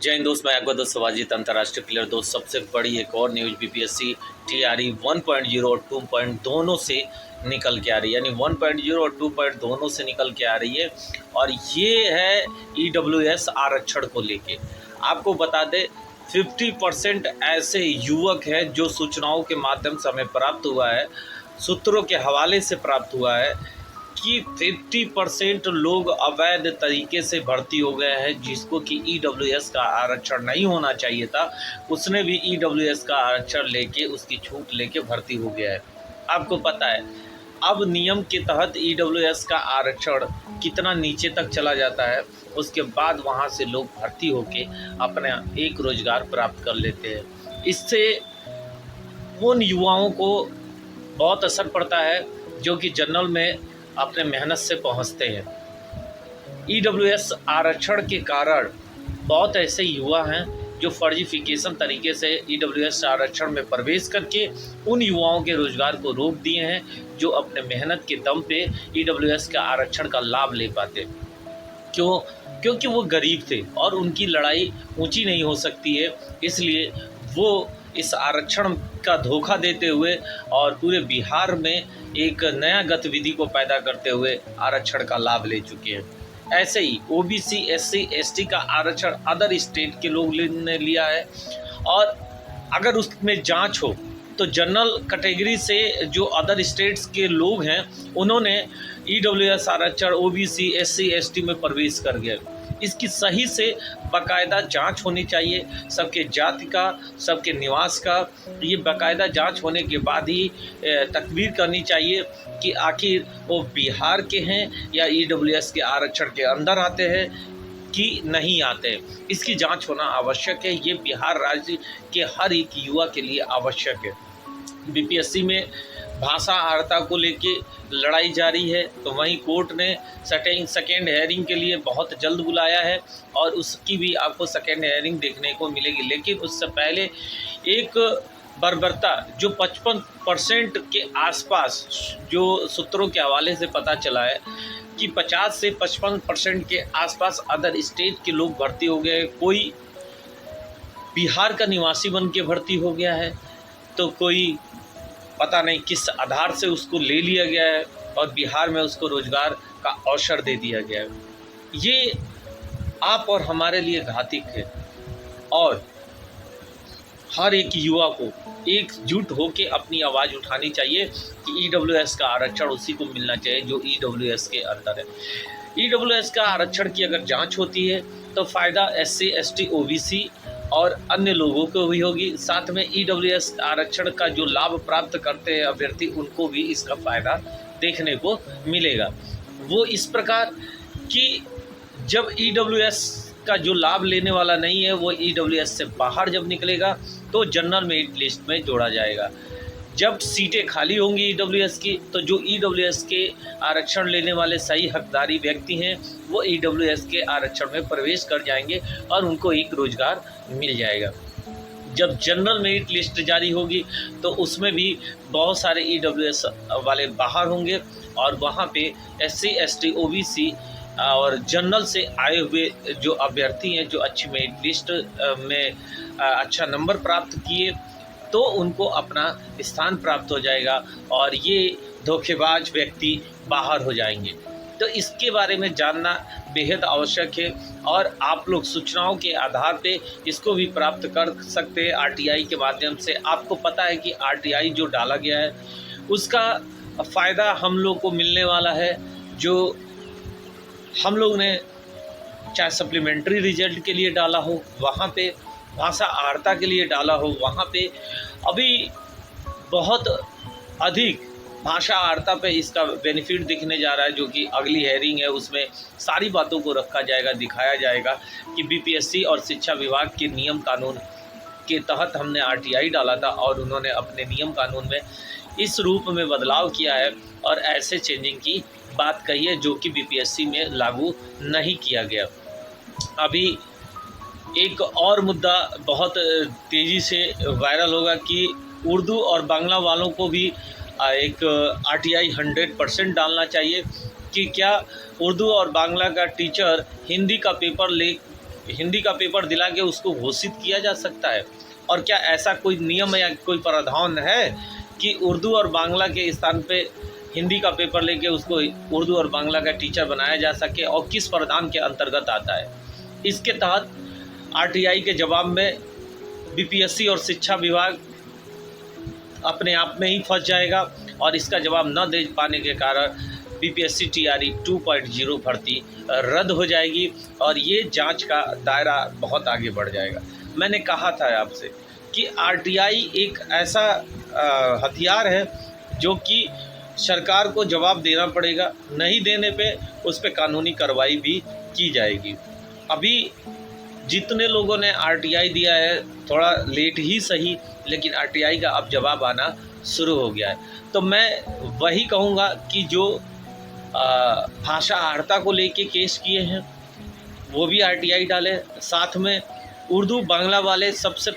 जय हिंद दोस्त, मैं आपका दोस्त शिवाजीत। अंतर्राष्ट्रीय प्लेयर दोस्त, सबसे बड़ी एक और न्यूज बीपीएससी टीआरई 1.0 और 2 पॉइंट दोनों से निकल के आ रही है, यानी 1.0 और 2 पॉइंट दोनों से निकल के आ रही है। और ये है ईडब्ल्यूएस आरक्षण को लेके। आपको बता दें 50% ऐसे युवक हैं जो सूचनाओं के माध्यम से हमें प्राप्त हुआ है, सूत्रों के हवाले से प्राप्त हुआ है कि 50% लोग अवैध तरीके से भर्ती हो गए हैं, जिसको कि ईडब्ल्यूएस का आरक्षण नहीं होना चाहिए था, उसने भी ईडब्ल्यूएस का आरक्षण लेके, उसकी छूट लेके भर्ती हो गया है। आपको पता है अब नियम के तहत ईडब्ल्यूएस का आरक्षण कितना नीचे तक चला जाता है, उसके बाद वहाँ से लोग भर्ती होके अपना एक रोजगार प्राप्त कर लेते हैं। इससे उन युवाओं को बहुत असर पड़ता है जो कि जनरल में अपने मेहनत से पहुंचते हैं। ईडब्ल्यूएस आरक्षण के कारण बहुत ऐसे युवा हैं जो फर्जीफिकेशन तरीके से ईडब्ल्यूएस आरक्षण में प्रवेश करके उन युवाओं के रोजगार को रोक दिए हैं जो अपने मेहनत के दम पे ईडब्ल्यूएस का आरक्षण का लाभ ले पाते। क्योंकि वो गरीब थे और उनकी लड़ाई ऊंची नहीं हो सकती है, इसलिए वो इस आरक्षण का धोखा देते हुए और पूरे बिहार में एक नया गतिविधि को पैदा करते हुए आरक्षण का लाभ ले चुके हैं। ऐसे ही ओबीसी, एससी, एसटी का आरक्षण अदर स्टेट के लोग ने लिया है, और अगर उसमें जांच हो तो जनरल कैटेगरी से जो अदर स्टेट्स के लोग हैं उन्होंने ईडब्ल्यूएस आरक्षण ओबीसी, एससी, एसटी में प्रवेश कर गए। इसकी सही से बाकायदा जांच होनी चाहिए, सबके जाति का, सबके निवास का, ये बाकायदा जांच होने के बाद ही तकदीर करनी चाहिए कि आखिर वो बिहार के हैं या ईडब्ल्यूएस के आरक्षण के अंदर आते हैं कि नहीं आते। इसकी जांच होना आवश्यक है। ये बिहार राज्य के हर एक युवा के लिए आवश्यक है। बीपीएससी में भाषा अर्हता को लेके लड़ाई जारी है, तो वहीं कोर्ट ने सेकेंड हेयरिंग के लिए बहुत जल्द बुलाया है और उसकी भी आपको सेकेंड हेयरिंग देखने को मिलेगी। लेकिन उससे पहले एक बर्बरता जो 55% के आसपास, जो सूत्रों के हवाले से पता चला है कि 50 से 55% के आसपास अदर स्टेट के लोग भर्ती हो गए। कोई बिहार का निवासी बन के भर्ती हो गया है, तो कोई पता नहीं किस आधार से उसको ले लिया गया है और बिहार में उसको रोजगार का अवसर दे दिया गया है। ये आप और हमारे लिए घातक है और हर एक युवा को एकजुट होकर अपनी आवाज़ उठानी चाहिए कि ईडब्ल्यूएस का आरक्षण उसी को मिलना चाहिए जो ईडब्ल्यूएस के अंदर है। ईडब्ल्यूएस का आरक्षण की अगर जांच होती है तो फ़ायदा एससी, एसटी, ओबीसी और अन्य लोगों को भी होगी। साथ में ईडब्ल्यूएस आरक्षण का जो लाभ प्राप्त करते हैं अभ्यर्थी, उनको भी इसका फ़ायदा देखने को मिलेगा। वो इस प्रकार कि जब ईडब्ल्यूएस का जो लाभ लेने वाला नहीं है वो ईडब्ल्यूएस से बाहर जब निकलेगा तो जनरल मेरिट लिस्ट में जोड़ा जाएगा। जब सीटें खाली होंगी ईडब्ल्यूएस की, तो जो ईडब्ल्यूएस के आरक्षण लेने वाले सही हकदारी व्यक्ति हैं वो ईडब्ल्यूएस के आरक्षण में प्रवेश कर जाएंगे और उनको एक रोजगार मिल जाएगा। जब जनरल मेरिट लिस्ट जारी होगी तो उसमें भी बहुत सारे ईडब्ल्यूएस वाले बाहर होंगे और वहाँ पे एससी, एसटी, ओबीसी और जनरल से आए हुए जो अभ्यर्थी हैं, जो अच्छी मेरिट लिस्ट में अच्छा नंबर प्राप्त किए, तो उनको अपना स्थान प्राप्त हो जाएगा और ये धोखेबाज व्यक्ति बाहर हो जाएंगे। तो इसके बारे में जानना बेहद आवश्यक है और आप लोग सूचनाओं के आधार पे इसको भी प्राप्त कर सकते हैं आरटीआई के माध्यम से। आपको पता है कि आरटीआई जो डाला गया है उसका फ़ायदा हम लोग को मिलने वाला है। जो हम लोग ने चाहे सप्लीमेंट्री रिजल्ट के लिए डाला हो, वहाँ पे भाषा अर्हता के लिए डाला हो, वहाँ पे अभी बहुत अधिक भाषा अर्हता पे इसका बेनिफिट दिखने जा रहा है, जो कि अगली हेयरिंग है उसमें सारी बातों को रखा जाएगा, दिखाया जाएगा कि बीपीएससी और शिक्षा विभाग के नियम कानून के तहत हमने आरटीआई डाला था और उन्होंने अपने नियम कानून में इस रूप में बदलाव किया है और ऐसे चेंजिंग की बात कही है जो कि बीपीएससी में लागू नहीं किया गया। अभी एक और मुद्दा बहुत तेज़ी से वायरल होगा कि उर्दू और बांग्ला वालों को भी एक आरटीआई 100% डालना चाहिए कि क्या उर्दू और बांग्ला का टीचर हिंदी का पेपर हिंदी का पेपर दिला के उसको घोषित किया जा सकता है? और क्या ऐसा कोई नियम या कोई प्रावधान है कि उर्दू और बांग्ला के स्थान पे हिंदी का पेपर लेके उसको उर्दू और बांग्ला का टीचर बनाया जा सके, और किस प्रावधान के अंतर्गत आता है? इसके तहत आरटीआई के जवाब में बीपीएससी और शिक्षा विभाग अपने आप में ही फंस जाएगा, और इसका जवाब न दे पाने के कारण बीपीएससी टीआरई 2.0 भर्ती रद्द हो जाएगी, और ये जांच का दायरा बहुत आगे बढ़ जाएगा। मैंने कहा था आपसे कि आरटीआई एक ऐसा हथियार है जो कि सरकार को जवाब देना पड़ेगा, नहीं देने पे उस पर कानूनी कार्रवाई भी की जाएगी। अभी जितने लोगों ने आरटीआई दिया है, थोड़ा लेट ही सही, लेकिन आरटीआई का अब जवाब आना शुरू हो गया है। तो मैं वही कहूँगा कि जो भाषा आर्ता को लेके केस किए हैं वो भी आरटीआई डाले, साथ में उर्दू बांग्ला वाले सबसे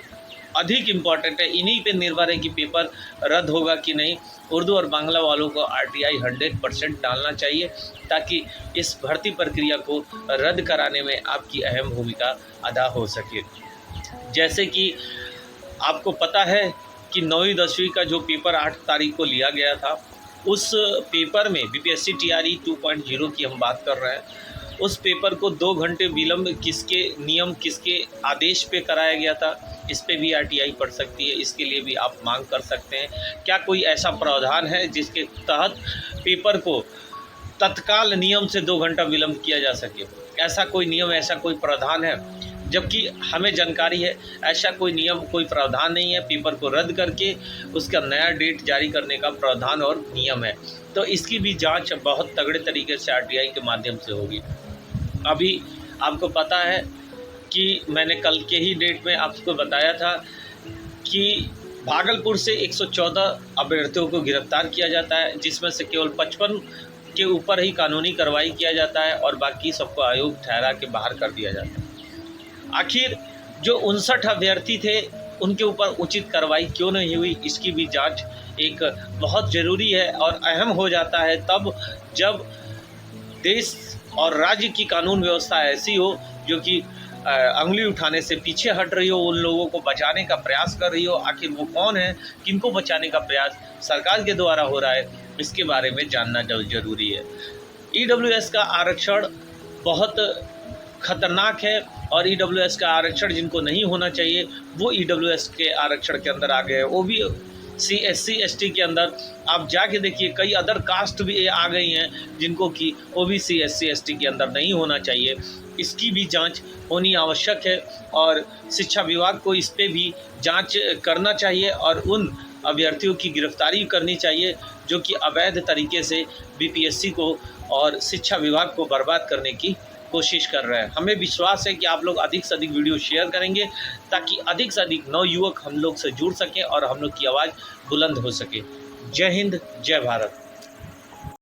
अधिक इम्पॉर्टेंट है, इन्हीं पे निर्भर है कि पेपर रद्द होगा कि नहीं। उर्दू और बांग्ला वालों को आरटीआई 100% डालना चाहिए, ताकि इस भर्ती प्रक्रिया को रद्द कराने में आपकी अहम भूमिका अदा हो सके। जैसे कि आपको पता है कि 9वीं 10वीं का जो पेपर 8 तारीख को लिया गया था, उस पेपर में बीपीएससी टीआरई 2.0 की हम बात कर रहे हैं, उस पेपर को 2 घंटे विलम्ब किसके नियम किसके आदेश पे कराया गया था, इस पे भी आरटीआई पड़ सकती है। इसके लिए भी आप मांग कर सकते हैं। क्या कोई ऐसा प्रावधान है जिसके तहत पेपर को तत्काल नियम से 2 घंटा विलम्ब किया जा सके? ऐसा कोई नियम, ऐसा कोई प्रावधान है? जबकि हमें जानकारी है ऐसा कोई नियम, कोई प्रावधान नहीं है। पेपर को रद्द करके उसका नया डेट जारी करने का प्रावधान और नियम है। तो इसकी भी जांच बहुत तगड़े तरीके से आरटीआई के माध्यम से होगी। अभी आपको पता है कि मैंने कल के ही डेट में आपको बताया था कि भागलपुर से 114 अभ्यर्थियों को गिरफ्तार किया जाता है, जिसमें से केवल 55 के ऊपर ही कानूनी कार्रवाई किया जाता है और बाकी सबको आयोग ठहरा के बाहर कर दिया जाता है। आखिर जो 59 अभ्यर्थी थे उनके ऊपर उचित कार्रवाई क्यों नहीं हुई, इसकी भी जांच एक बहुत ज़रूरी है और अहम हो जाता है तब जब देश और राज्य की कानून व्यवस्था ऐसी हो जो कि अंगुली उठाने से पीछे हट रही हो, उन लोगों को बचाने का प्रयास कर रही हो। आखिर वो कौन है, किनको बचाने का प्रयास सरकार के द्वारा हो रहा है, इसके बारे में जानना जरूरी है। ईडब्ल्यूएस का आरक्षण बहुत खतरनाक है और ईडब्ल्यूएस का आरक्षण जिनको नहीं होना चाहिए वो ईडब्ल्यूएस के आरक्षण के अंदर आ गए हैं। वो भी SC ST के अंदर आप जाके देखिए कई अदर कास्ट भी आ गई हैं जिनको कि OBC SC ST के अंदर नहीं होना चाहिए। इसकी भी जांच होनी आवश्यक है और शिक्षा विभाग को इस पे भी जांच करना चाहिए और उन अभ्यर्थियों की गिरफ्तारी करनी चाहिए जो कि अवैध तरीके से बीपीएससी को और शिक्षा विभाग को बर्बाद करने की कोशिश कर रहे हैं। हमें विश्वास है कि आप लोग अधिक से अधिक वीडियो शेयर करेंगे ताकि अधिक से अधिक नवयुवक हम लोग से जुड़ सकें और हम लोग की आवाज़ बुलंद हो सके। जय हिंद, जय भारत।